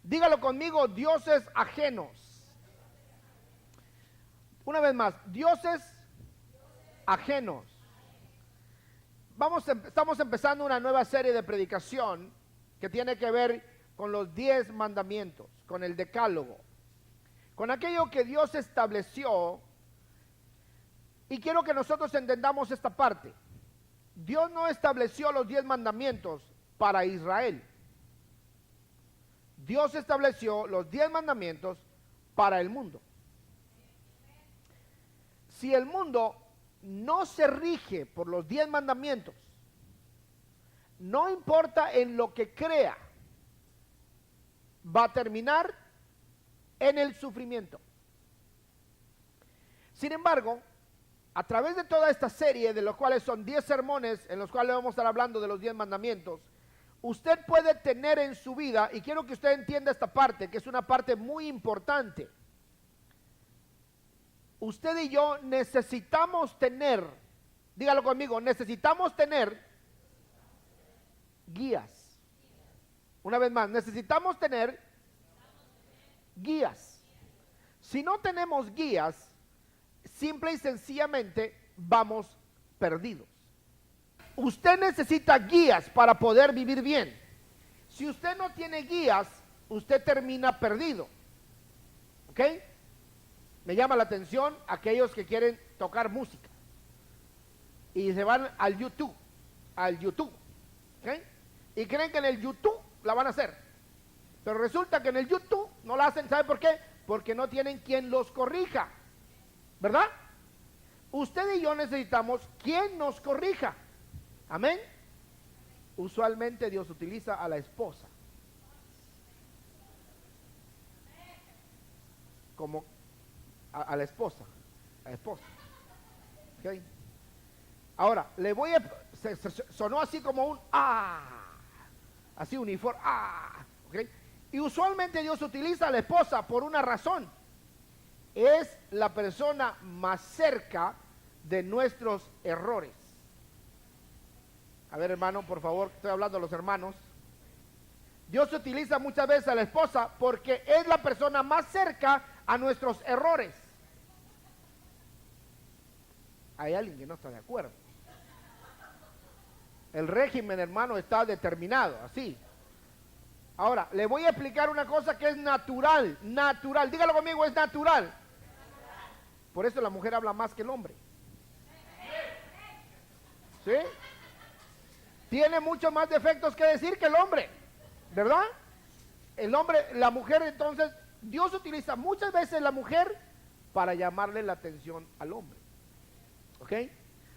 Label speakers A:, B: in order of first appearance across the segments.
A: Dígalo conmigo, dioses ajenos. Una vez más, dioses ajenos. Estamos empezando una nueva serie de predicación que tiene que ver con los 10 mandamientos, con el decálogo, con aquello que Dios estableció. Y quiero que nosotros entendamos esta parte. Dios no estableció los 10 mandamientos para Israel. Dios estableció los 10 mandamientos para el mundo. Si el mundo no se rige por los 10 mandamientos, no importa en lo que crea, va a terminar en el sufrimiento. Sin embargo, a través de toda esta serie, de los cuales son 10 sermones, en los cuales vamos a estar hablando de los 10 mandamientos, usted puede tener en su vida, y quiero que usted entienda esta parte, que es una parte muy importante. Usted y yo necesitamos tener, dígalo conmigo, necesitamos tener guías. Una vez más, necesitamos tener guías. Si no tenemos guías, simple y sencillamente vamos perdidos. Usted necesita guías para poder vivir bien. Si usted no tiene guías, usted termina perdido. ¿Ok? Me llama la atención aquellos que quieren tocar música y se van al YouTube, ¿ok? Y creen que en el YouTube la van a hacer, pero resulta que en el YouTube no la hacen. ¿Sabe por qué? Porque no tienen quien los corrija, ¿verdad? Usted y yo necesitamos quien nos corrija. Amén. Usualmente Dios utiliza a la esposa como a la esposa, ¿okay? Ahora, le voy a, sonó así como un así uniforme, ¿okay? Y usualmente Dios utiliza a la esposa por una razón. Es la persona más cerca de nuestros errores. A ver, hermano, por favor, estoy hablando a los hermanos. Dios utiliza muchas veces a la esposa porque es la persona más cerca a nuestros errores. Hay alguien que no está de acuerdo. El régimen, hermano, está determinado, así. Ahora, le voy a explicar una cosa que es natural, dígalo conmigo, es natural. Por eso la mujer habla más que el hombre. ¿Sí? Tiene muchos más defectos que decir que el hombre, ¿verdad? El hombre, la mujer, entonces, Dios utiliza muchas veces la mujer para llamarle la atención al hombre. ¿Ok?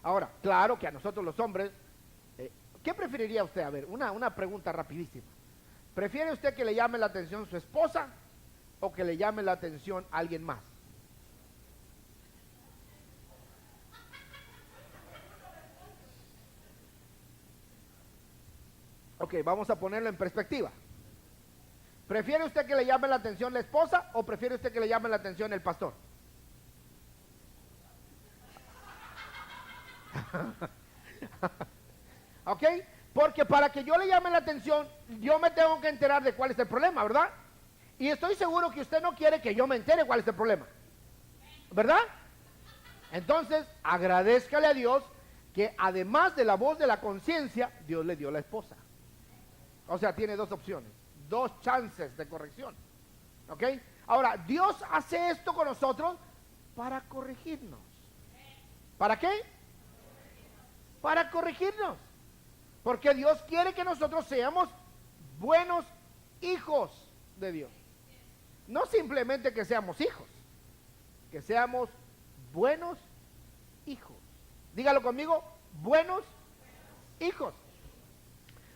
A: Ahora, claro que a nosotros los hombres, ¿qué preferiría usted? A ver, una pregunta rapidísima. ¿Prefiere usted que le llame la atención su esposa o que le llame la atención a alguien más? Ok, vamos a ponerlo en perspectiva. ¿Prefiere usted que le llame la atención la esposa o prefiere usted que le llame la atención el pastor? ¿Ok? Porque para que yo le llame la atención, yo me tengo que enterar de cuál es el problema, ¿verdad? Y estoy seguro que usted no quiere que yo me entere cuál es el problema, ¿verdad? Entonces, agradézcale a Dios que además de la voz de la conciencia, Dios le dio la esposa. O sea, tiene dos opciones, dos chances de corrección. ¿Ok? Ahora, Dios hace esto con nosotros para corregirnos. ¿Para qué? Para corregirnos. Porque Dios quiere que nosotros seamos buenos hijos de Dios. No simplemente que seamos hijos, que seamos buenos hijos. Dígalo conmigo, buenos hijos.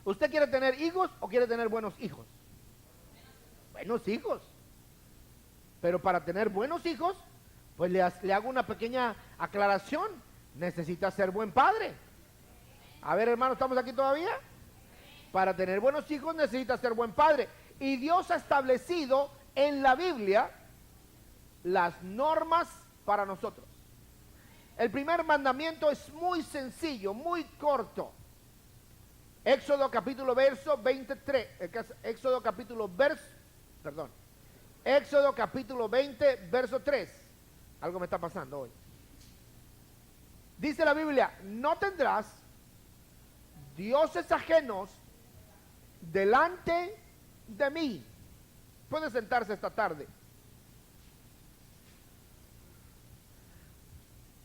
A: ¿Usted quiere tener hijos o quiere tener buenos hijos? Buenos hijos. Pero para tener buenos hijos, pues le hago una pequeña aclaración. Necesita ser buen padre. A ver, hermano, ¿estamos aquí todavía? Para tener buenos hijos necesita ser buen padre. Y Dios ha establecido en la Biblia las normas para nosotros. El primer mandamiento es muy sencillo, muy corto. Éxodo capítulo verso 23, Éxodo capítulo Perdón. Éxodo capítulo 20, verso 3. Algo me está pasando hoy. Dice la Biblia, no tendrás dioses ajenos delante de mí. Puede sentarse esta tarde.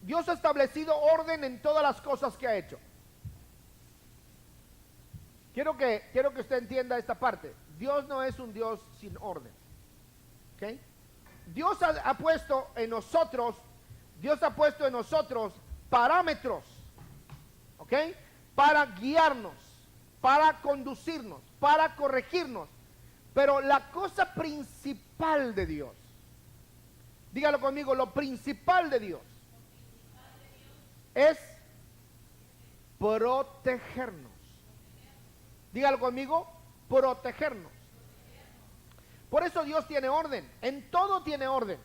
A: Dios ha establecido orden en todas las cosas que ha hecho. Quiero que usted entienda esta parte. Dios no es un Dios sin orden. ¿Okay? Dios ha puesto en nosotros parámetros, ¿ok? Para guiarnos, para conducirnos, para corregirnos. Pero la cosa principal de Dios, dígalo conmigo, lo principal de Dios es protegernos. Dígalo conmigo, protegernos. Por eso Dios tiene orden, en todo tiene orden.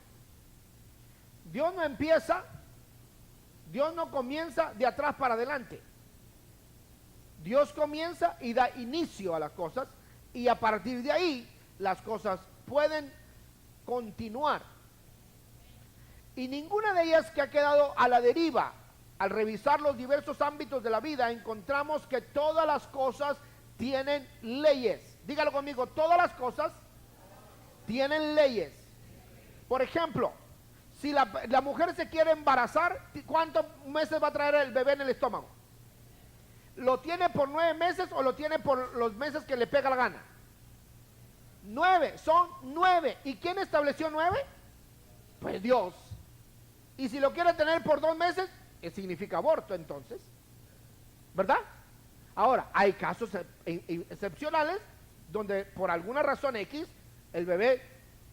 A: Dios no comienza de atrás para adelante. Dios comienza y da inicio a las cosas, y a partir de ahí las cosas pueden continuar. Y ninguna de ellas que ha quedado a la deriva. Al revisar los diversos ámbitos de la vida, encontramos que todas las cosas tienen leyes. Dígalo conmigo, todas las cosas tienen leyes. Por ejemplo, si la mujer se quiere embarazar, ¿cuántos meses va a traer el bebé en el estómago? ¿Lo tiene por 9 meses o lo tiene por los meses que le pega la gana? 9, son 9. ¿Y quién estableció 9? Pues Dios. Y si lo quiere tener por 2 meses, significa aborto entonces, ¿verdad? Ahora, hay casos excepcionales donde por alguna razón X, el bebé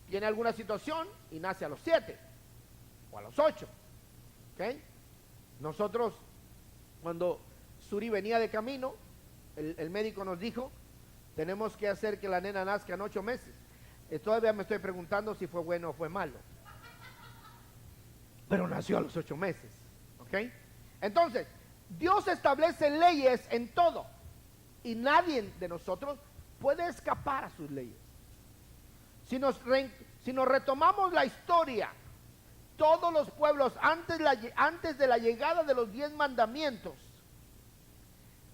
A: tiene alguna situación y nace a los 7 o a los 8. ¿Ok? Nosotros, cuando Suri venía de camino, el médico nos dijo, tenemos que hacer que la nena nazca en 8 meses. Todavía me estoy preguntando si fue bueno o fue malo. Pero nació a los 8 meses. ¿Ok? Entonces, Dios establece leyes en todo. Y nadie de nosotros puede escapar a sus leyes. Si nos retomamos la historia, todos los pueblos antes de la llegada de los 10 mandamientos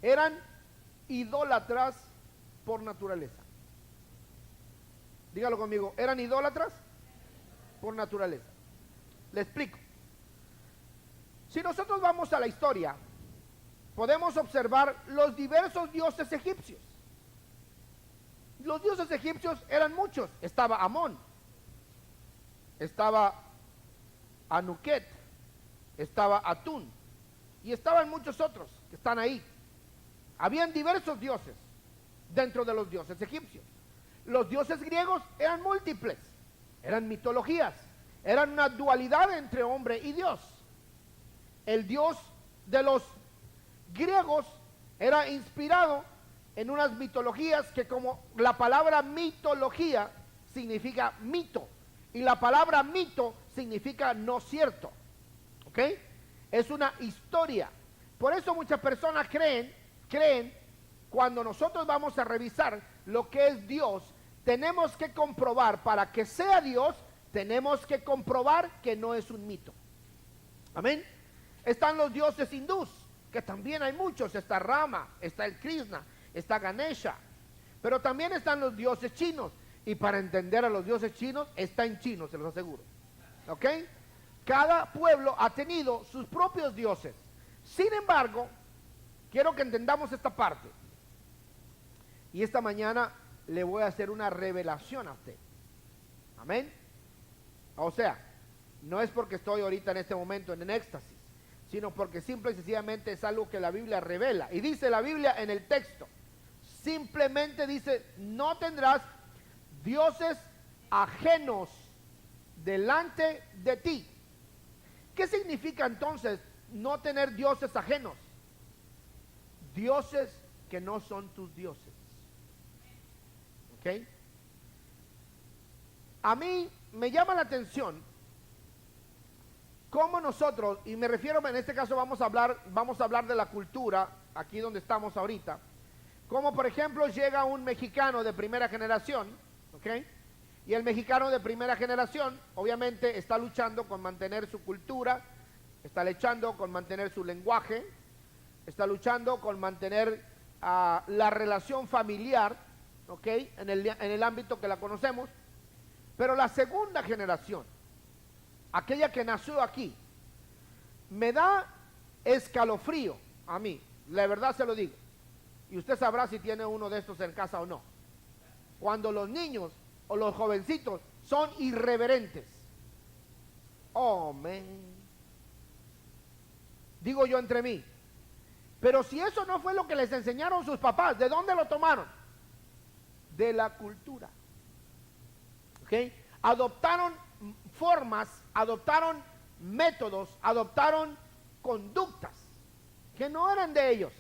A: eran idólatras por naturaleza. Dígalo conmigo, ¿eran idólatras por naturaleza? Le explico. Si nosotros vamos a la historia, podemos observar los diversos dioses egipcios. Los dioses egipcios eran muchos. Estaba Amón, estaba Anuket, estaba Atún, y estaban muchos otros que están ahí. Habían diversos dioses dentro de los dioses egipcios. Los dioses griegos eran múltiples, eran mitologías, eran una dualidad entre hombre y Dios. El Dios de los griegos era inspirado en unas mitologías que, como la palabra mitología significa mito, y la palabra mito significa no cierto, ¿ok? Es una historia. Por eso muchas personas creen, cuando nosotros vamos a revisar lo que es Dios, tenemos que comprobar, para que sea Dios, tenemos que comprobar que no es un mito. Amén. Están los dioses hindús, que también hay muchos. Está Rama, está el Krishna, está Ganesha. Pero también están los dioses chinos. Y para entender a los dioses chinos, está en chino, se los aseguro. ¿Ok? Cada pueblo ha tenido sus propios dioses. Sin embargo, quiero que entendamos esta parte. Y esta mañana le voy a hacer una revelación a usted. Amén. O sea, no es porque estoy ahorita en este momento en éxtasis, sino porque simple y sencillamente es algo que la Biblia revela. Y dice la Biblia en el texto, simplemente dice, no tendrás dioses ajenos delante de ti. ¿Qué significa entonces no tener dioses ajenos? Dioses que no son tus dioses. ¿Ok? A mí me llama la atención cómo nosotros, y me refiero, en este caso vamos a hablar de la cultura, aquí donde estamos ahorita, como por ejemplo llega un mexicano de primera generación, ¿ok? Y el mexicano de primera generación, obviamente, está luchando con mantener su cultura, está luchando con mantener su lenguaje, está luchando con mantener la relación familiar, ¿ok? En el ámbito que la conocemos. Pero la segunda generación, aquella que nació aquí, me da escalofrío a mí, la verdad se lo digo. Y usted sabrá si tiene uno de estos en casa o no. Cuando los niños o los jovencitos son irreverentes. Oh, man. Digo yo entre mí. Pero si eso no fue lo que les enseñaron sus papás, ¿de dónde lo tomaron? De la cultura. ¿Ok? Adoptaron formas, adoptaron métodos, adoptaron conductas que no eran de ellos.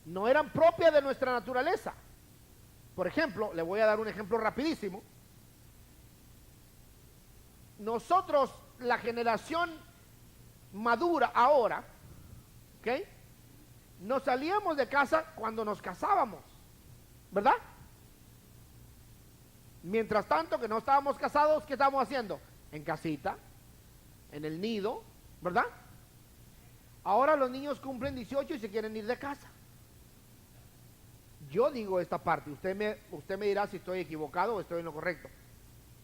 A: No eran propias de nuestra naturaleza. Por ejemplo, le voy a dar un ejemplo rapidísimo. Nosotros, la generación madura ahora, ¿ok? Nos salíamos de casa cuando nos casábamos, ¿verdad? Mientras tanto que no estábamos casados, ¿qué estábamos haciendo? En casita, en el nido, ¿verdad? Ahora los niños cumplen 18 y se quieren ir de casa. Yo digo esta parte, usted me dirá si estoy equivocado o estoy en lo correcto.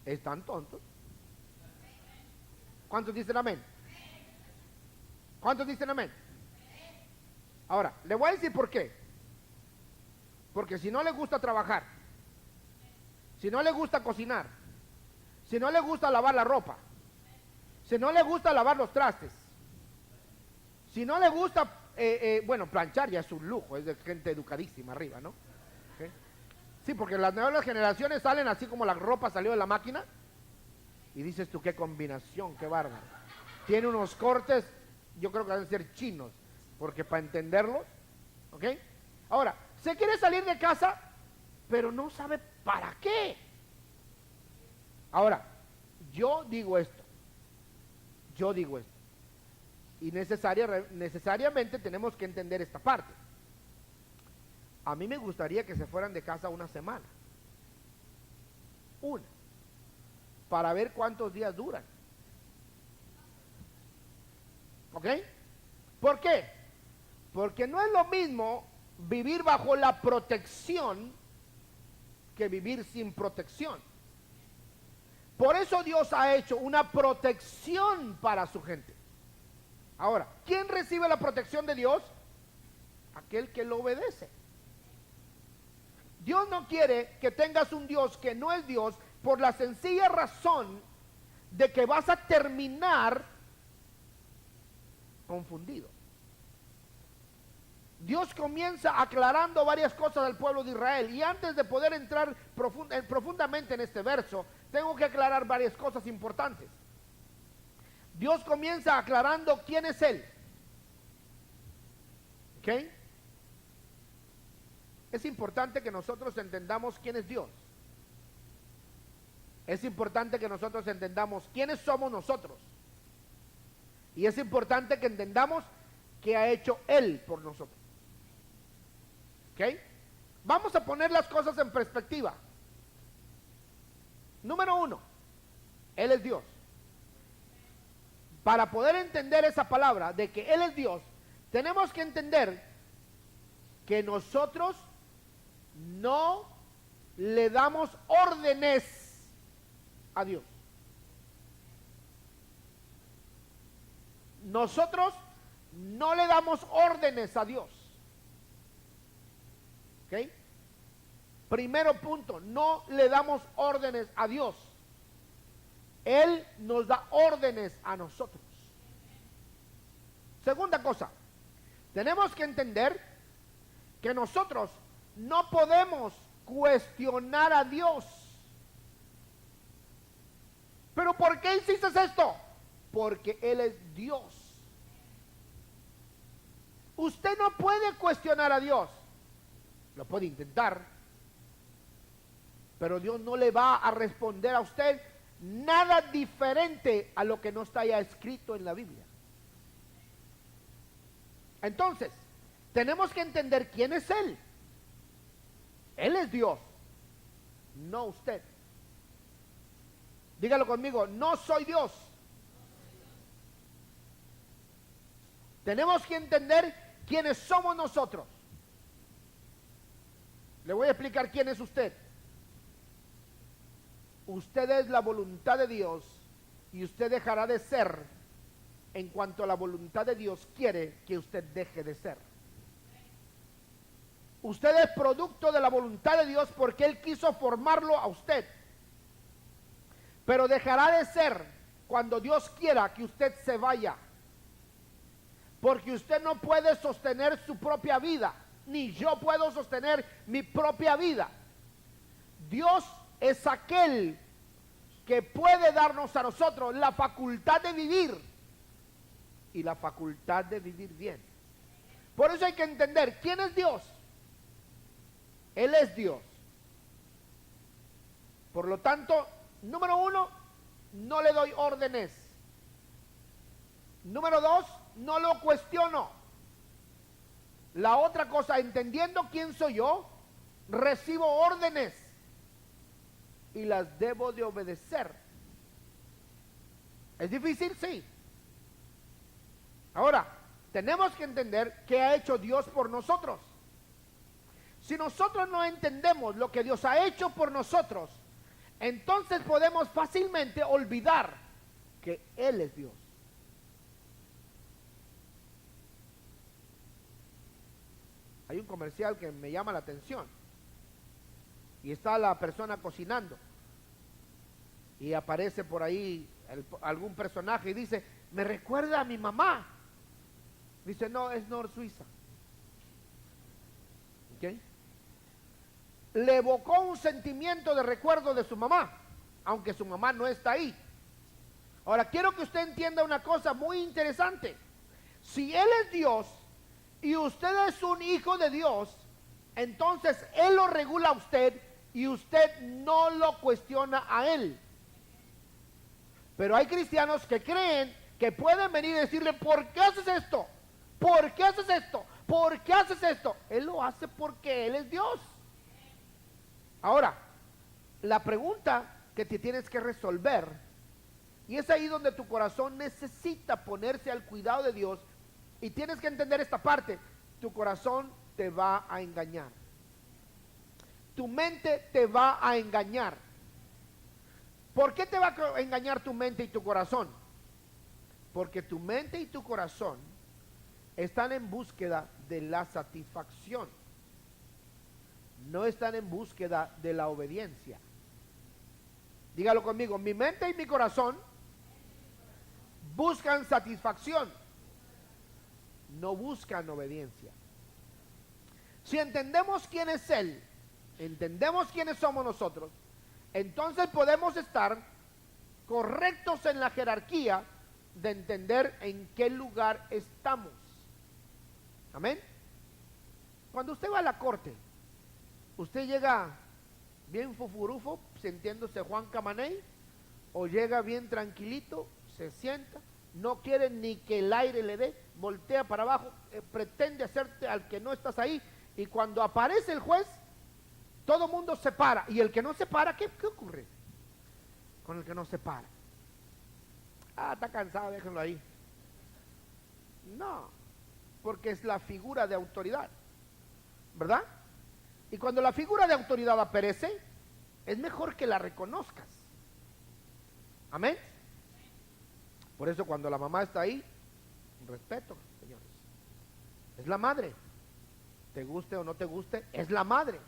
A: ¿Están tontos? ¿Cuántos dicen amén? ¿Cuántos dicen amén? Ahora, le voy a decir por qué. Porque si no le gusta trabajar, si no le gusta cocinar, si no le gusta lavar la ropa, si no le gusta lavar los trastes, si no le gusta, bueno, planchar ya es un lujo, es de gente educadísima arriba, ¿no? ¿Okay? Sí, porque las nuevas generaciones salen así como la ropa salió de la máquina y dices tú, qué combinación, qué bárbaro. Tiene unos cortes, yo creo que deben ser chinos, porque para entenderlos, ¿ok? Ahora, se quiere salir de casa, pero no sabe para qué. Ahora, yo digo esto, y necesariamente tenemos que entender esta parte. A mí me gustaría que se fueran de casa una semana, para ver cuántos días duran. ¿Ok? ¿Por qué? Porque no es lo mismo vivir bajo la protección que vivir sin protección. Por eso Dios ha hecho una protección para su gente. Ahora, ¿quién recibe la protección de Dios? Aquel que lo obedece. Dios no quiere que tengas un Dios que no es Dios por la sencilla razón de que vas a terminar confundido. Dios comienza aclarando varias cosas al pueblo de Israel, y antes de poder entrar profundamente en este verso, tengo que aclarar varias cosas importantes. Dios comienza aclarando quién es Él. ¿Ok? Es importante que nosotros entendamos quién es Dios. Es importante que nosotros entendamos quiénes somos nosotros. Y es importante que entendamos qué ha hecho Él por nosotros. ¿Ok? Vamos a poner las cosas en perspectiva. Número 1, Él es Dios. Para poder entender esa palabra de que Él es Dios, tenemos que entender que nosotros no le damos órdenes a Dios. Nosotros no le damos órdenes a Dios. ¿Ok? Primero punto, no le damos órdenes a Dios. Él nos da órdenes a nosotros. Segunda cosa, tenemos que entender que nosotros no podemos cuestionar a Dios. ¿Pero por qué hiciste esto? Porque Él es Dios. Usted no puede cuestionar a Dios. Lo puede intentar, pero Dios no le va a responder a usted nada diferente a lo que no está ya escrito en la Biblia. Entonces, tenemos que entender quién es Él. Él es Dios, no usted. Dígalo conmigo, no soy Dios. Tenemos que entender quiénes somos nosotros. Le voy a explicar quién es usted. Usted es la voluntad de Dios y usted dejará de ser en cuanto a la voluntad de Dios quiere que usted deje de ser. Usted es producto de la voluntad de Dios porque Él quiso formarlo a usted. Pero dejará de ser cuando Dios quiera que usted se vaya. Porque usted no puede sostener su propia vida, ni yo puedo sostener mi propia vida. Dios es aquel que puede darnos a nosotros la facultad de vivir y la facultad de vivir bien. Por eso hay que entender quién es Dios. Él es Dios. Por lo tanto, número uno, no le doy órdenes. Número dos, no lo cuestiono. La otra cosa, entendiendo quién soy yo, recibo órdenes y las debo de obedecer. ¿Es difícil? Sí. Ahora, tenemos que entender qué ha hecho Dios por nosotros. Si nosotros no entendemos lo que Dios ha hecho por nosotros, entonces podemos fácilmente olvidar que Él es Dios. Hay un comercial que me llama la atención y está la persona cocinando y aparece por ahí algún personaje y dice, me recuerda a mi mamá. Dice, no, es Nor Suiza. ¿Ok? Le evocó un sentimiento de recuerdo de su mamá, aunque su mamá no está ahí. Ahora, quiero que usted entienda una cosa muy interesante. Si Él es Dios y usted es un hijo de Dios, entonces Él lo regula a usted y usted no lo cuestiona a Él. Pero hay cristianos que creen que pueden venir y decirle, ¿por qué haces esto? ¿Por qué haces esto? ¿Por qué haces esto? Él lo hace porque Él es Dios. Ahora, la pregunta que te tienes que resolver, y es ahí donde tu corazón necesita ponerse al cuidado de Dios, y tienes que entender esta parte, tu corazón te va a engañar. Tu mente te va a engañar. ¿Por qué te va a engañar tu mente y tu corazón? Porque tu mente y tu corazón están en búsqueda de la satisfacción. No están en búsqueda de la obediencia. Dígalo conmigo, mi mente y mi corazón buscan satisfacción, no buscan obediencia. Si entendemos quién es Él, entendemos quiénes somos nosotros, entonces podemos estar correctos en la jerarquía de entender en qué lugar estamos. Amén. Cuando usted va a la corte, usted llega bien fufurufo, sintiéndose Juan Camaney, o llega bien tranquilito, se sienta, no quiere ni que el aire le dé, voltea para abajo, pretende hacerte al que no estás ahí, y cuando aparece el juez, todo mundo se para, y el que no se para, ¿qué ocurre con el que no se para? Ah, está cansado, déjenlo ahí. No, porque es la figura de autoridad, ¿verdad? Y cuando la figura de autoridad aparece, es mejor que la reconozcas. Amén. Por eso cuando la mamá está ahí, respeto, señores. Es la madre. Te guste o no te guste, es la madre.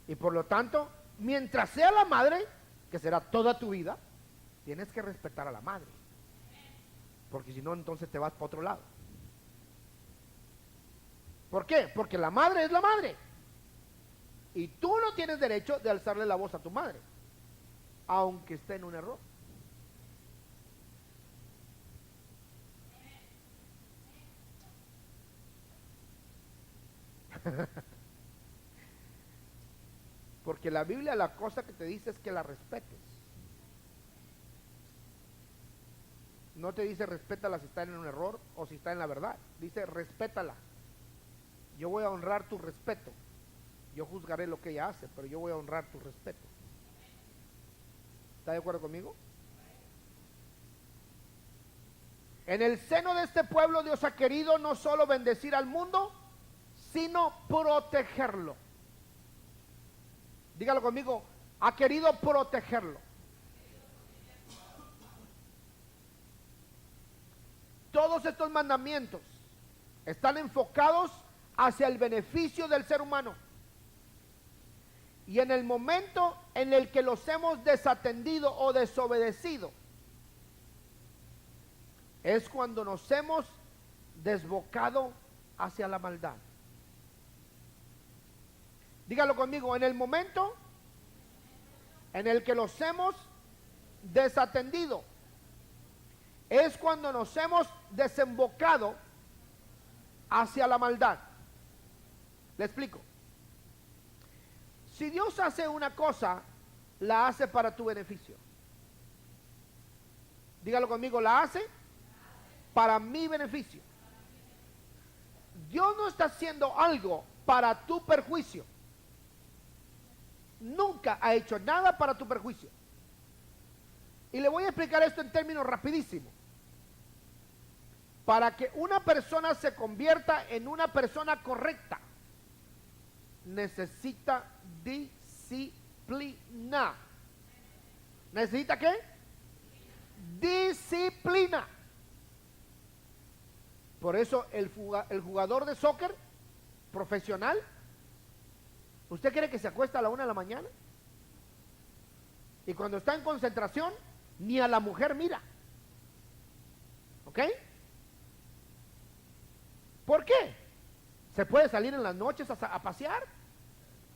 A: Y por lo tanto, mientras sea la madre, que será toda tu vida, tienes que respetar a la madre. Porque si no, entonces te vas para otro lado. ¿Por qué? Porque la madre es la madre. Y tú no tienes derecho de alzarle la voz a tu madre, aunque esté en un error. Porque la Biblia la cosa que te dice es que la respetes. No te dice respétala si está en un error o si está en la verdad. Dice respétala. Yo voy a honrar tu respeto. Yo juzgaré lo que ella hace, pero yo voy a honrar tu respeto. ¿Está de acuerdo conmigo? En el seno de este pueblo Dios ha querido no solo bendecir al mundo, sino protegerlo. Dígalo conmigo, ha querido protegerlo. Todos estos mandamientos están enfocados hacia el beneficio del ser humano. Y en el momento en el que los hemos desatendido o desobedecido, es cuando nos hemos desbocado hacia la maldad. Dígalo conmigo, en el momento en el que los hemos desatendido, es cuando nos hemos desembocado hacia la maldad. Le explico. Si Dios hace una cosa, la hace para tu beneficio. Dígalo conmigo, la hace para mi beneficio. Dios no está haciendo algo para tu perjuicio. Nunca ha hecho nada para tu perjuicio. Y le voy a explicar esto en términos rapidísimos. Para que una persona se convierta en una persona correcta, necesita disciplina. ¿Necesita qué? Disciplina. Por eso el jugador de soccer profesional, ¿usted cree que se acuesta a la 1 de la mañana? Y cuando está en concentración, ni a la mujer mira. ¿Ok? ¿Por qué? Se puede salir en las noches a pasear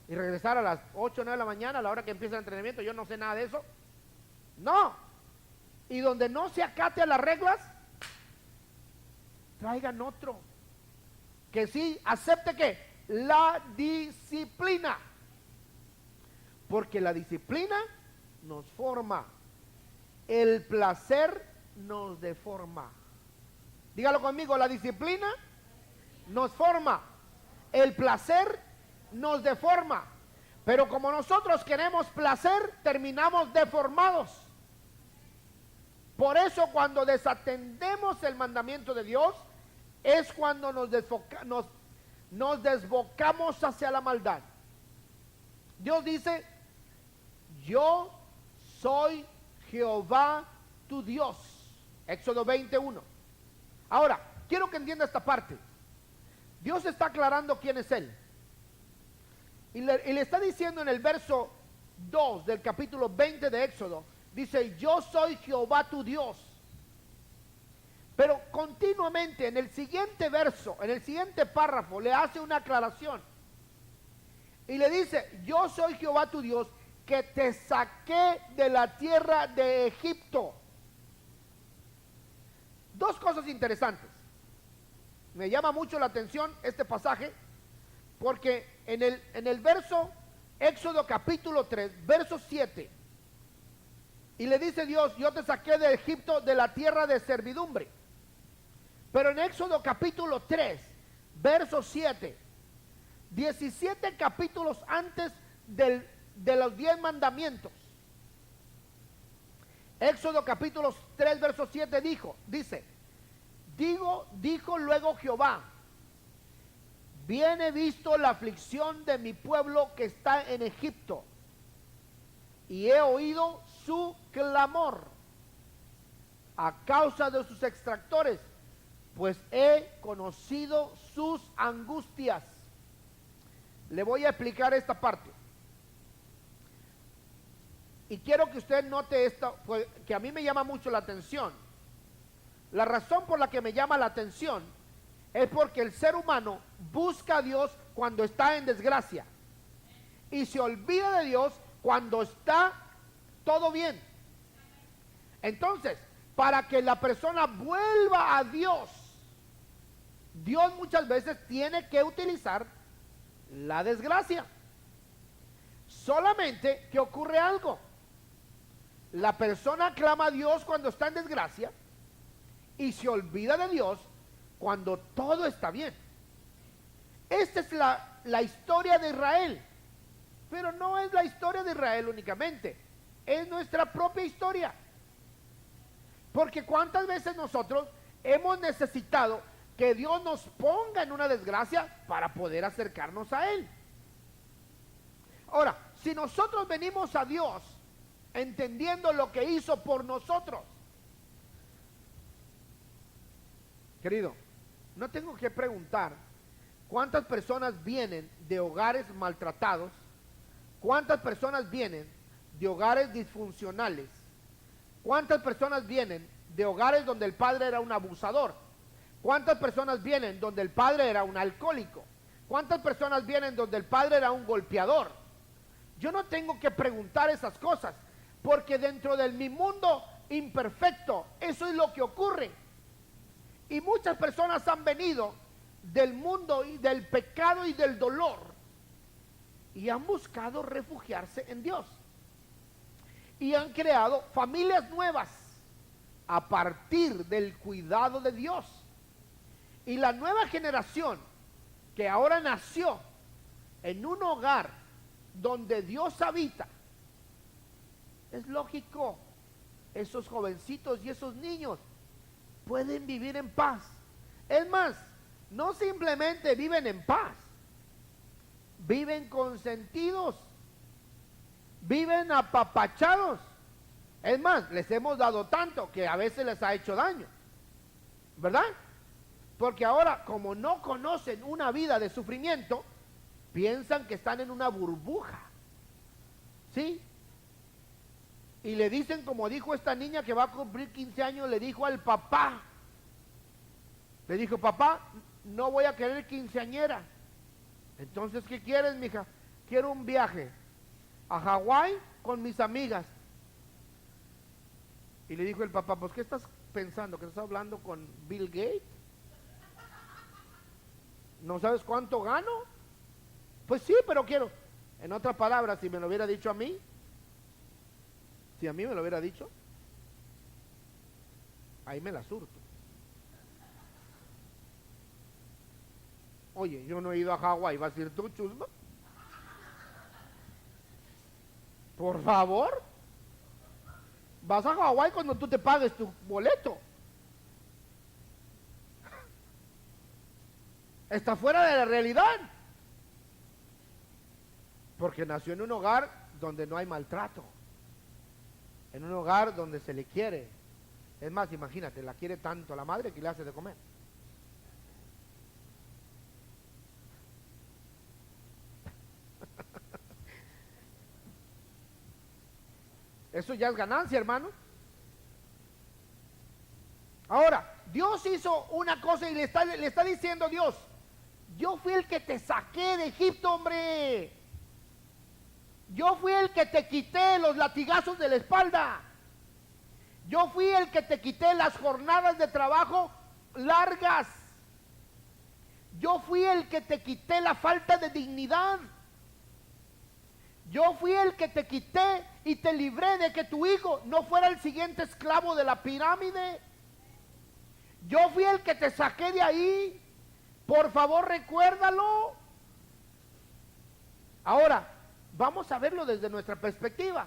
A: y regresar a las 8 o 9 de la mañana a la hora que empieza el entrenamiento. Yo no sé nada de eso. No. Y donde no se acate a las reglas, traigan otro que sí acepte que la disciplina, porque la disciplina nos forma, el placer nos deforma. Dígalo conmigo, la disciplina nos forma, el placer nos deforma, pero como nosotros queremos placer, terminamos deformados. Por eso cuando desatendemos el mandamiento de Dios, es cuando nos desbocamos hacia la maldad. Dios dice, yo soy Jehová tu Dios. Éxodo 21. Ahora, quiero que entienda esta parte. Dios está aclarando quién es Él. Y le está diciendo en el verso 2 del capítulo 20 de Éxodo, dice, yo soy Jehová tu Dios. Pero continuamente en el siguiente verso, en el siguiente párrafo, le hace una aclaración. Y le dice, yo soy Jehová tu Dios, que te saqué de la tierra de Egipto. Dos cosas interesantes. Me llama mucho la atención este pasaje, porque en el verso, Éxodo capítulo 3, verso 7, y le dice Dios, yo te saqué de Egipto, de la tierra de servidumbre. Pero en Éxodo capítulo 3, verso 7, 17 capítulos antes de los 10 mandamientos, Éxodo capítulo 3, verso 7 dijo luego Jehová, bien he visto la aflicción de mi pueblo que está en Egipto, y he oído su clamor a causa de sus extractores, pues he conocido sus angustias. Le voy a explicar esta parte. Y quiero que usted note esto, que a mí me llama mucho la atención. La razón por la que me llama la atención es porque el ser humano busca a Dios cuando está en desgracia y se olvida de Dios cuando está todo bien. Entonces, para que la persona vuelva a Dios, Dios muchas veces tiene que utilizar la desgracia. Solamente que ocurre algo. La persona clama a Dios cuando está en desgracia y se olvida de Dios cuando todo está bien. Esta es la historia de Israel. Pero no es la historia de Israel únicamente. es nuestra propia historia. Porque cuántas veces nosotros hemos necesitado que Dios nos ponga en una desgracia para poder acercarnos a Él. Ahora, si nosotros venimos a Dios entendiendo lo que hizo por nosotros, querido, no tengo que preguntar cuántas personas vienen de hogares maltratados, cuántas personas vienen de hogares disfuncionales, cuántas personas vienen de hogares donde el padre era un abusador, cuántas personas vienen donde el padre era un alcohólico, cuántas personas vienen donde el padre era un golpeador. Yo no tengo que preguntar esas cosas, porque dentro de mi mundo imperfecto, eso es lo que ocurre. Y muchas personas han venido del mundo y del pecado y del dolor y han buscado refugiarse en Dios. Y han creado familias nuevas a partir del cuidado de Dios. Y la nueva generación que ahora nació en un hogar donde Dios habita, es lógico, esos jovencitos y esos niños pueden vivir en paz. Es más, no simplemente viven en paz, viven consentidos, viven apapachados. Es más, les hemos dado tanto que a veces les ha hecho daño, ¿verdad? Porque ahora, como no conocen una vida de sufrimiento, piensan que están en una burbuja, ¿sí? Y le dicen, como dijo esta niña que va a cumplir 15 años, le dijo al papá, le dijo: papá, no voy a querer quinceañera. Entonces, ¿qué quieres, mija? Quiero un viaje a Hawái con mis amigas. Y le dijo el papá: pues, ¿qué estás pensando? ¿Que estás hablando con Bill Gates? ¿No sabes cuánto gano? Pues sí, pero quiero. En otras palabras, si me lo hubiera dicho a mí, si a mí me lo hubiera dicho, ahí me la surto. Oye, yo no he ido a Hawái, ¿vas a ir tú, chusma? Por favor. Vas a Hawái cuando tú te pagues tu boleto. Está fuera de la realidad. Porque nació en un hogar donde no hay maltrato. En un hogar donde se le quiere. Es más, imagínate, la quiere tanto la madre que le hace de comer. Eso ya es ganancia, hermano. Ahora, Dios hizo una cosa y le está diciendo Dios: yo fui el que te saqué de Egipto, hombre. Yo fui el que te quité los latigazos de la espalda. Yo fui el que te quité las jornadas de trabajo largas. Yo fui el que te quité la falta de dignidad. Yo fui el que te quité y te libré de que tu hijo no fuera el siguiente esclavo de la pirámide. Yo fui el que te saqué de ahí. Por favor, recuérdalo. Ahora, vamos a verlo desde nuestra perspectiva.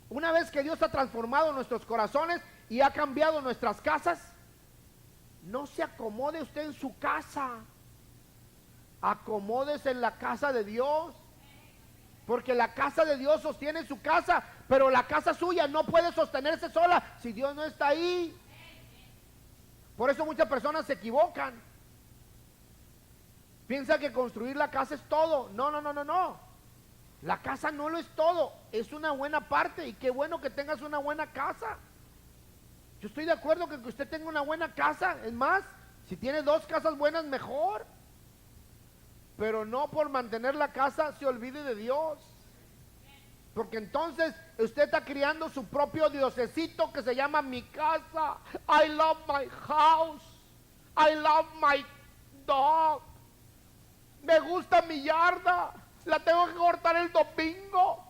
A: Una vez que Dios ha transformado nuestros corazones y ha cambiado nuestras casas, no se acomode usted en su casa. Acomódese en la casa de Dios. Porque la casa de Dios sostiene su casa, pero la casa suya no puede sostenerse sola si Dios no está ahí. Por eso muchas personas se equivocan. Piensa que construir la casa es todo. No, no, no, no, no. La casa no lo es todo, es una buena parte. Y qué bueno que tengas una buena casa. Yo estoy de acuerdo que usted tenga una buena casa. Es más, si tiene 2 casas buenas, mejor. Pero no por mantener la casa se olvide de Dios. Porque entonces usted está criando su propio diosecito que se llama mi casa. I love my house. I love my dog. Me gusta mi yarda. La tengo que cortar el domingo.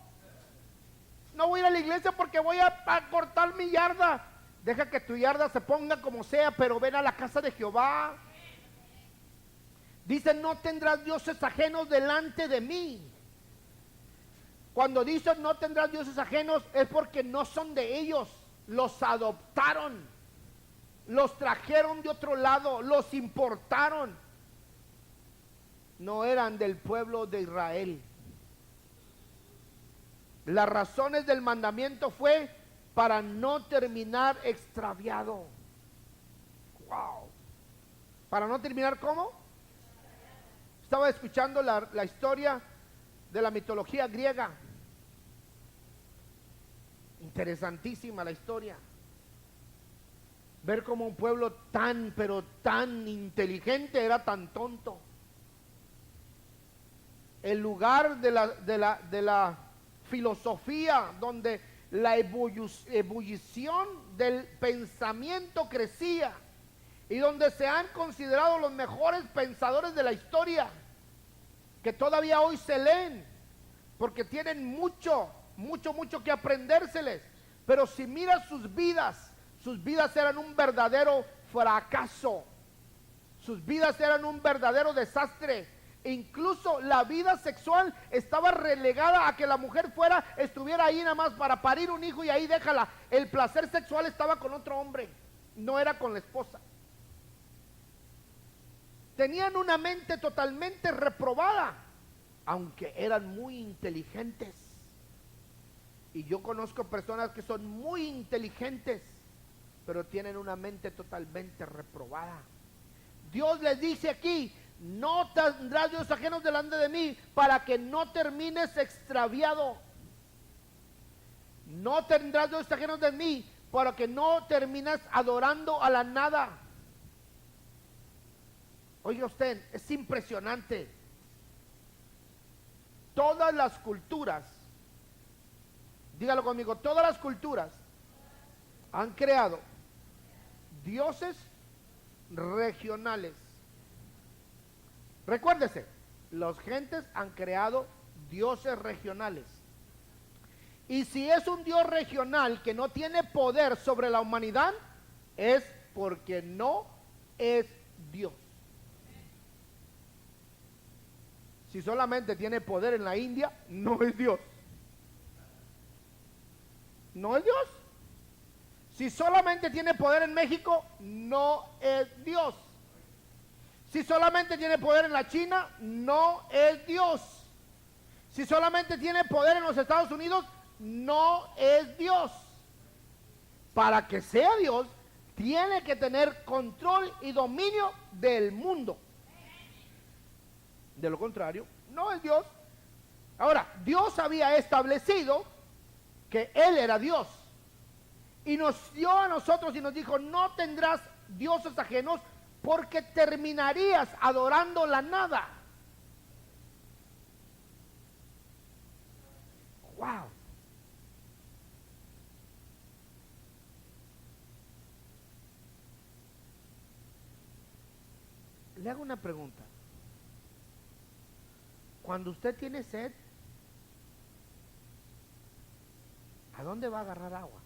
A: No voy a ir a la iglesia porque voy a cortar mi yarda. Deja que tu yarda se ponga como sea, pero ven a la casa de Jehová. Dice: no tendrás dioses ajenos delante de mí. Cuando dicen no tendrás dioses ajenos, es porque no son de ellos. Los adoptaron, los trajeron de otro lado, los importaron. No eran del pueblo de Israel. Las razones del mandamiento fue para no terminar extraviado. Wow. ¿Para no terminar cómo? Estaba escuchando la historia de la mitología griega. Interesantísima la historia. Ver cómo un pueblo tan, pero tan inteligente era tan tonto. El lugar de la filosofía donde la ebullición del pensamiento crecía y donde se han considerado los mejores pensadores de la historia, que todavía hoy se leen, porque tienen mucho que aprendérseles. Pero si miras sus vidas eran un verdadero fracaso. Sus vidas eran un verdadero desastre. Incluso la vida sexual estaba relegada a que la mujer estuviera ahí nada más para parir un hijo y ahí déjala. El placer sexual estaba con otro hombre, no era con la esposa. Tenían una mente totalmente reprobada, aunque eran muy inteligentes. Y yo conozco personas que son muy inteligentes, pero tienen una mente totalmente reprobada. Dios les dice aquí: no tendrás dioses ajenos delante de mí, para que no termines extraviado. No tendrás dioses ajenos de mí, para que no termines adorando a la nada. Oiga usted, es impresionante. Todas las culturas, dígalo conmigo, todas las culturas han creado dioses regionales. Recuérdese, las gentes han creado dioses regionales. Y si es un dios regional que no tiene poder sobre la humanidad, es porque no es Dios. Si solamente tiene poder en la India, no es Dios. No es Dios. Si solamente tiene poder en México, no es Dios. Si solamente tiene poder en la China, no es Dios. Si solamente tiene poder en los Estados Unidos, no es Dios. Para que sea Dios, tiene que tener control y dominio del mundo. De lo contrario, no es Dios. Ahora, Dios había establecido que Él era Dios. Y nos dio a nosotros y nos dijo: no tendrás dioses ajenos, porque terminarías adorando la nada. Wow. Le hago una pregunta. Cuando usted tiene sed, ¿a dónde va a agarrar agua?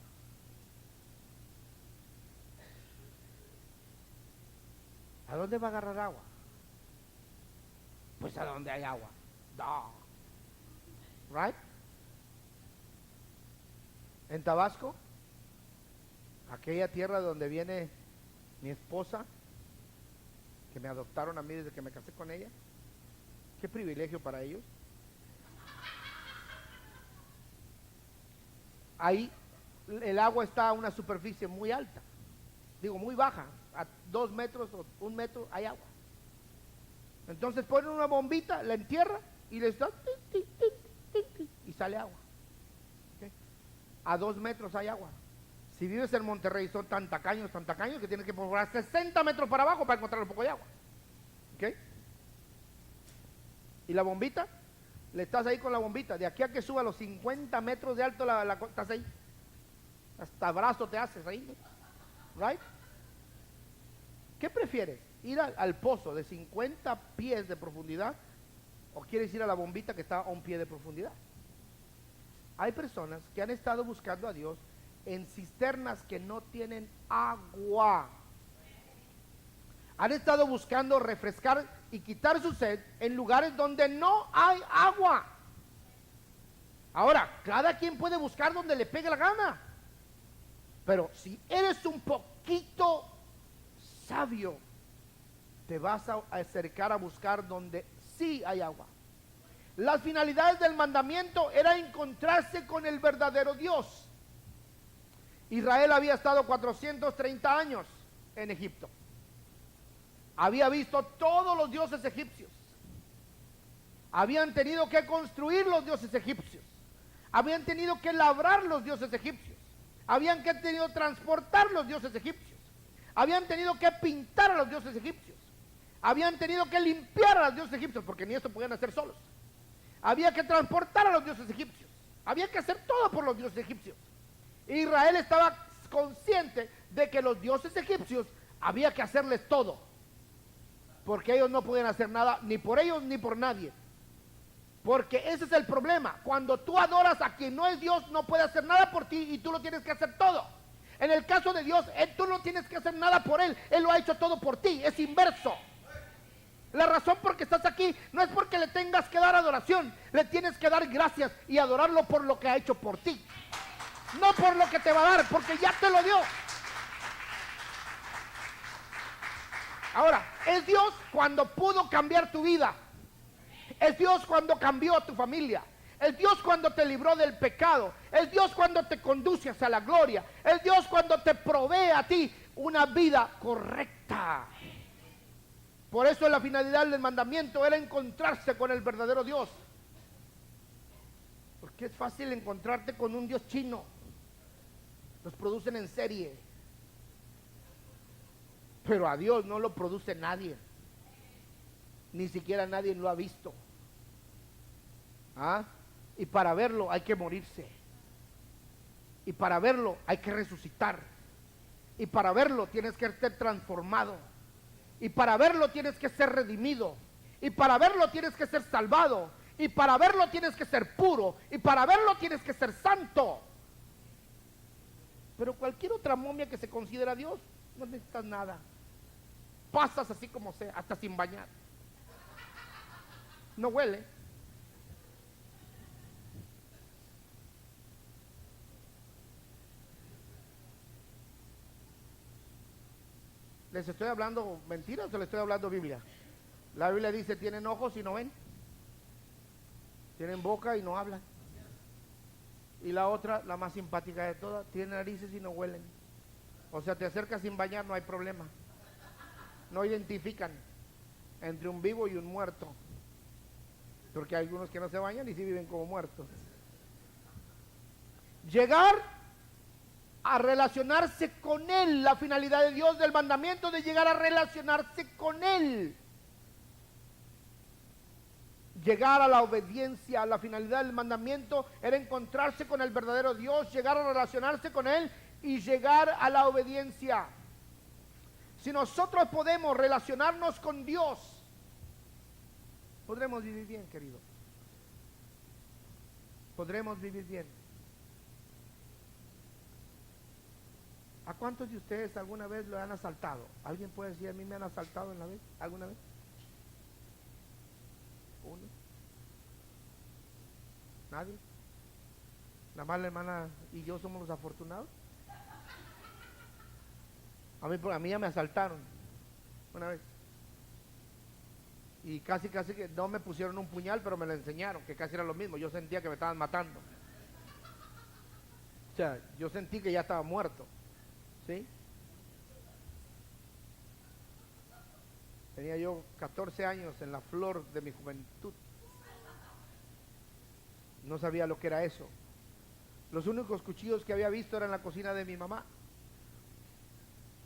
A: ¿A dónde va a agarrar agua? Pues a donde hay agua. No. Right? En Tabasco, aquella tierra de donde viene mi esposa, que me adoptaron a mí desde que me casé con ella. Qué privilegio para ellos. Ahí el agua está a una superficie muy alta, digo muy baja, a 2 metros o 1 metro hay agua. Entonces ponen una bombita, la entierra y les da y sale agua. ¿Okay? A 2 metros hay agua. Si vives en Monterrey son tan tacaños que tienes que perforar 60 metros para abajo para encontrar un poco de agua. ¿Okay? Y la bombita, le estás ahí con la bombita, de aquí a que suba los 50 metros de alto estás ahí, hasta brazo te haces ahí, right? ¿Qué prefieres? ¿Ir al pozo de 50 pies de profundidad o quieres ir a la bombita que está a 1 pie de profundidad? Hay personas que han estado buscando a Dios en cisternas que no tienen agua. Han estado buscando refrescar y quitar su sed en lugares donde no hay agua. Ahora, cada quien puede buscar donde le pegue la gana. Pero si eres un poquito sabio, te vas a acercar a buscar donde sí hay agua. Las finalidades del mandamiento era encontrarse con el verdadero Dios. Israel había estado 430 años en Egipto. Había visto todos los dioses egipcios. Habían tenido que construir los dioses egipcios. Habían tenido que labrar los dioses egipcios. Habían tenido que transportar los dioses egipcios. Habían tenido que pintar a los dioses egipcios. Habían tenido que limpiar a los dioses egipcios, porque ni esto podían hacer solos. Había que transportar a los dioses egipcios. Había que hacer todo por los dioses egipcios. Israel estaba consciente de que los dioses egipcios había que hacerles todo, porque ellos no podían hacer nada, ni por ellos ni por nadie. Porque ese es el problema. Cuando tú adoras a quien no es Dios, no puede hacer nada por ti y tú lo tienes que hacer todo. En el caso de Dios, tú no tienes que hacer nada por Él. Él lo ha hecho todo por ti. Es inverso. La razón por que estás aquí no es porque le tengas que dar adoración. Le tienes que dar gracias y adorarlo por lo que ha hecho por ti. No por lo que te va a dar, porque ya te lo dio. Ahora, es Dios cuando pudo cambiar tu vida. Es Dios cuando cambió a tu familia. Es Dios cuando te libró del pecado. Es Dios cuando te conduce hacia la gloria. Es Dios cuando te provee a ti una vida correcta. Por eso la finalidad del mandamiento era encontrarse con el verdadero Dios. Porque es fácil encontrarte con un Dios chino. Los producen en serie. Pero a Dios no lo produce nadie. Ni siquiera nadie lo ha visto. ¿Ah? Y para verlo hay que morirse. Y para verlo hay que resucitar. Y para verlo tienes que ser transformado. Y para verlo tienes que ser redimido. Y para verlo tienes que ser salvado. Y para verlo tienes que ser puro. Y para verlo tienes que ser santo. Pero cualquier otra momia que se considera Dios, no necesitas nada. Pasas así como sea, hasta sin bañar. No huele. ¿Les estoy hablando mentiras o les estoy hablando Biblia? La Biblia dice, tienen ojos y no ven. Tienen boca y no hablan. Y la otra, la más simpática de todas, tienen narices y no huelen. O sea, te acercas sin bañar, no hay problema. No identifican entre un vivo y un muerto. Porque hay algunos que no se bañan y sí viven como muertos. Llegar a relacionarse con Él, la finalidad de Dios del mandamiento de llegar a relacionarse con Él. Llegar a la obediencia, la finalidad del mandamiento era encontrarse con el verdadero Dios, llegar a relacionarse con Él y llegar a la obediencia. Si nosotros podemos relacionarnos con Dios, podremos vivir bien, querido. Podremos vivir bien. ¿A cuántos de ustedes alguna vez lo han asaltado? ¿Alguien puede decir, a mí me han asaltado alguna vez? ¿Uno? ¿Nadie? ¿Nada más la hermana y yo somos los afortunados? A mí ya me asaltaron una vez. Y casi que no me pusieron un puñal, pero me lo enseñaron, que casi era lo mismo. Yo sentía que me estaban matando. O sea, yo sentí que ya estaba muerto. ¿Sí? Tenía yo 14 años en la flor de mi juventud. No sabía lo que era eso. Los únicos cuchillos que había visto eran en la cocina de mi mamá.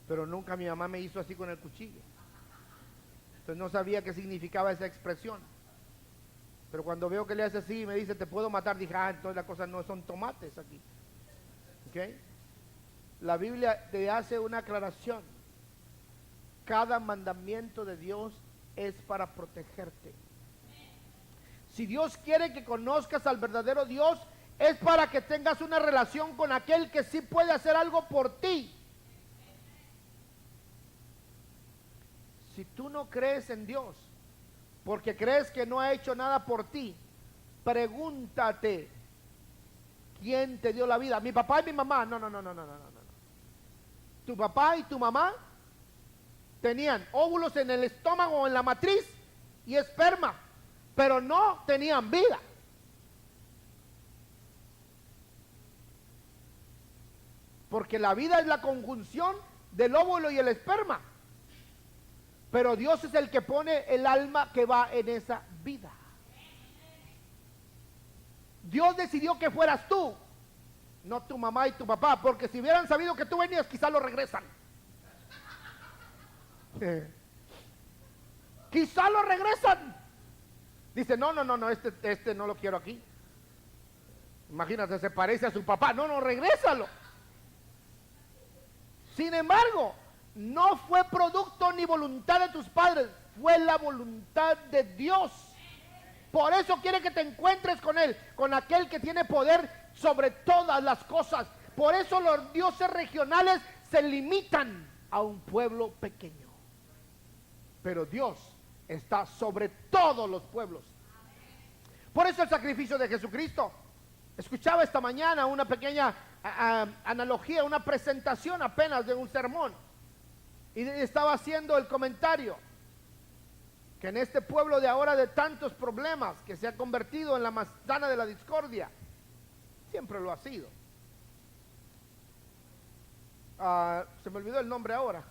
A: Pero nunca mi mamá me hizo así con el cuchillo. Entonces no sabía qué significaba esa expresión. Pero cuando veo que le hace así y me dice, te puedo matar, dije, entonces la cosa no son tomates aquí. ¿Ok? La Biblia te hace una aclaración. Cada mandamiento de Dios es para protegerte. Si Dios quiere que conozcas al verdadero Dios, es para que tengas una relación con aquel que sí puede hacer algo por ti. Si tú no crees en Dios, porque crees que no ha hecho nada por ti, pregúntate, ¿Quién te dio la vida? Mi papá y mi mamá. No, no, no, no, no, no, no, no. Tu papá y tu mamá tenían óvulos en el estómago o en la matriz y esperma, pero no tenían vida. Porque la vida es la conjunción del óvulo y el esperma. Pero Dios es el que pone el alma que va en esa vida. Dios decidió que fueras tú, no tu mamá y tu papá, porque si hubieran sabido que tú venías, quizás lo regresan. Quizás lo regresan. Dice, no, no, no, no, este no lo quiero aquí. Imagínate, se parece a su papá. No, no, regrésalo. Sin embargo, no fue producto ni voluntad de tus padres, fue la voluntad de Dios. Por eso quiere que te encuentres con Él, con aquel que tiene poder sobre todas las cosas. Por eso los dioses regionales se limitan a un pueblo pequeño. Pero Dios está sobre todos los pueblos. Por eso el sacrificio de Jesucristo. Escuchaba esta mañana una pequeña analogía, una presentación apenas de un sermón. Y estaba haciendo el comentario que en este pueblo de ahora de tantos problemas, que se ha convertido en la manzana de la discordia, siempre lo ha sido. Se me olvidó el nombre ahora.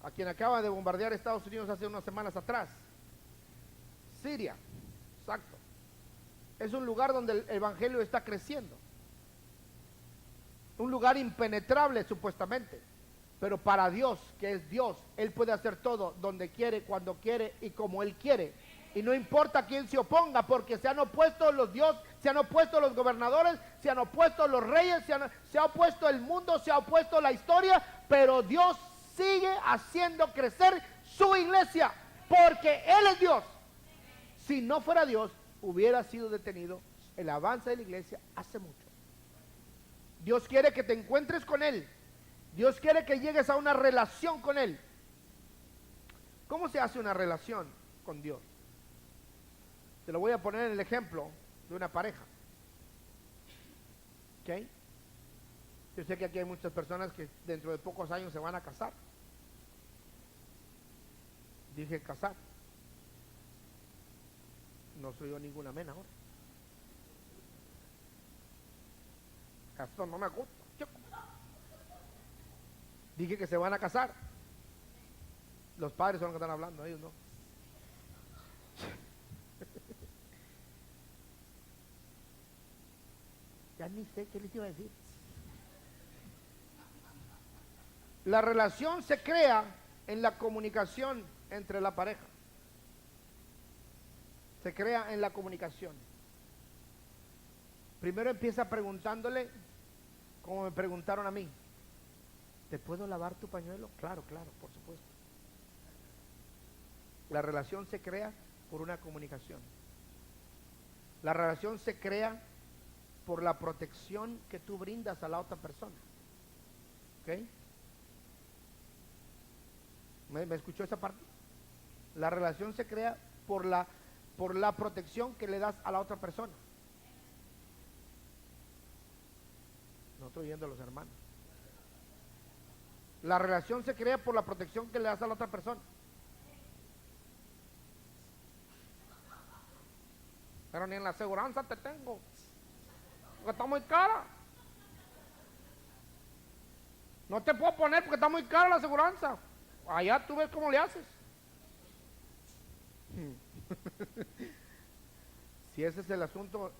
A: A quien acaba de bombardear Estados Unidos hace unas semanas atrás. Siria, exacto. Es un lugar donde el evangelio está creciendo. Un lugar impenetrable supuestamente. Pero para Dios, que es Dios, Él puede hacer todo donde quiere, cuando quiere y como Él quiere. Y no importa quién se oponga, porque se han opuesto los dioses, se han opuesto los gobernadores, se han opuesto los reyes, se ha opuesto el mundo, se ha opuesto la historia, pero Dios sigue haciendo crecer su iglesia, porque Él es Dios. Si no fuera Dios, hubiera sido detenido el avance de la iglesia hace mucho. Dios quiere que te encuentres con Él. Dios quiere que llegues a una relación con Él. ¿Cómo se hace una relación con Dios? Te lo voy a poner en el ejemplo de una pareja. ¿Ok? Yo sé que aquí hay muchas personas que dentro de pocos años se van a casar. Dije casar. No soy yo ninguna amén ahora. Esto no me gusta. Dije que se van a casar. Los padres son los que están hablando, ellos no. Ya ni sé qué les iba a decir. La relación se crea en la comunicación entre la pareja. Se crea en la comunicación. Primero empieza preguntándole, como me preguntaron a mí, ¿te puedo lavar tu pañuelo? Claro, claro, por supuesto. La relación se crea por una comunicación. La relación se crea por la protección que tú brindas a la otra persona. ¿Ok? ¿Me escuchó esa parte? La relación se crea por la protección que le das a la otra persona. No estoy oyendo a los hermanos. La relación se crea por la protección que le das a la otra persona. Pero ni en la aseguranza te tengo, porque está muy cara. No te puedo poner porque está muy cara la aseguranza. Allá tú ves cómo le haces. Si ese es el asunto,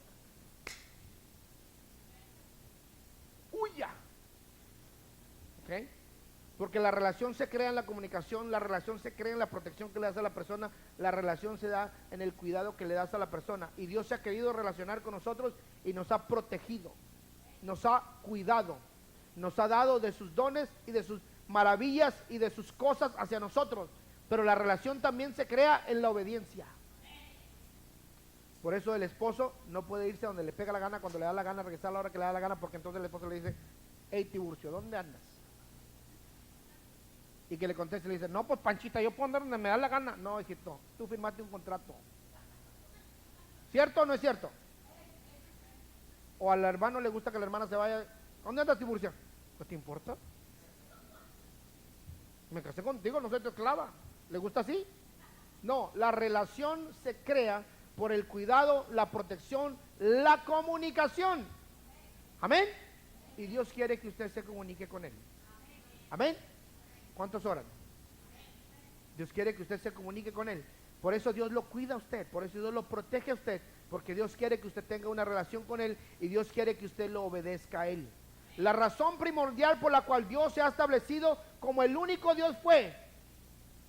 A: huya. ¿Ok? Porque la relación se crea en la comunicación, la relación se crea en la protección que le das a la persona, la relación se da en el cuidado que le das a la persona. Y Dios se ha querido relacionar con nosotros y nos ha protegido, nos ha cuidado, nos ha dado de sus dones y de sus maravillas y de sus cosas hacia nosotros. Pero la relación también se crea en la obediencia. Por eso el esposo no puede irse donde le pega la gana, cuando le da la gana, regresar a la hora que le da la gana, porque entonces el esposo le dice, hey Tiburcio, ¿dónde andas? Y que le conteste y le dice, no, pues Panchita, yo puedo andar donde me da la gana. No, hijito, tú firmaste un contrato. ¿Cierto o no es cierto? O al hermano le gusta que la hermana se vaya. ¿Dónde andas, Tiburcia? ¿Qué te importa? Me casé contigo, no soy tu esclava. ¿Le gusta así? No, la relación se crea por el cuidado, la protección, la comunicación. Amén. Y Dios quiere que usted se comunique con Él. Amén. ¿Cuántos oran? Dios quiere que usted se comunique con Él. Por eso Dios lo cuida a usted, por eso Dios lo protege a usted, porque Dios quiere que usted tenga una relación con Él y Dios quiere que usted lo obedezca a Él. La razón primordial por la cual Dios se ha establecido como el único Dios fue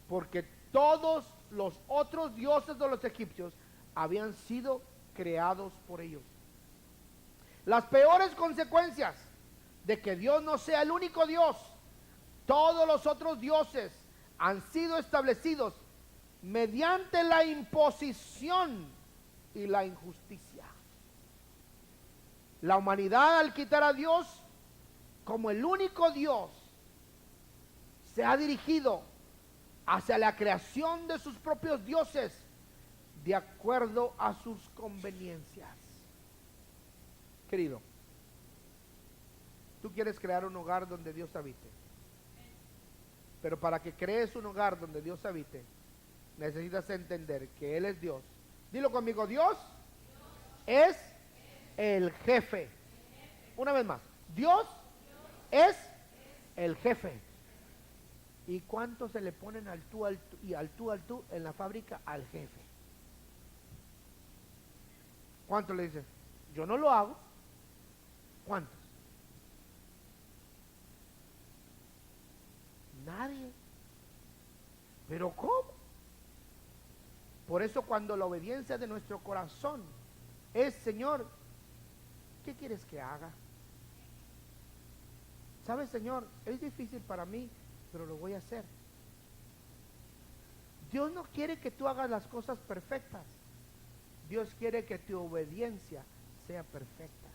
A: porque todos los otros dioses de los egipcios habían sido creados por ellos. Las peores consecuencias de que Dios no sea el único Dios, todos los otros dioses han sido establecidos mediante la imposición y la injusticia. La humanidad, al quitar a Dios como el único Dios, se ha dirigido hacia la creación de sus propios dioses de acuerdo a sus conveniencias. Querido, tú quieres crear un hogar donde Dios habite, pero para que crees un hogar donde Dios habite, necesitas entender que Él es Dios. Dilo conmigo, Dios es el jefe. Una vez más, Dios es el jefe. ¿Y cuánto se le ponen al tú y al tú en la fábrica al jefe? ¿Cuántos le dicen? Yo no lo hago. ¿Cuántos? Nadie. ¿Pero cómo? Por eso cuando la obediencia de nuestro corazón es, Señor, ¿qué quieres que haga? ¿Sabes, Señor? Es difícil para mí, pero lo voy a hacer. Dios no quiere que tú hagas las cosas perfectas. Dios quiere que tu obediencia sea perfecta.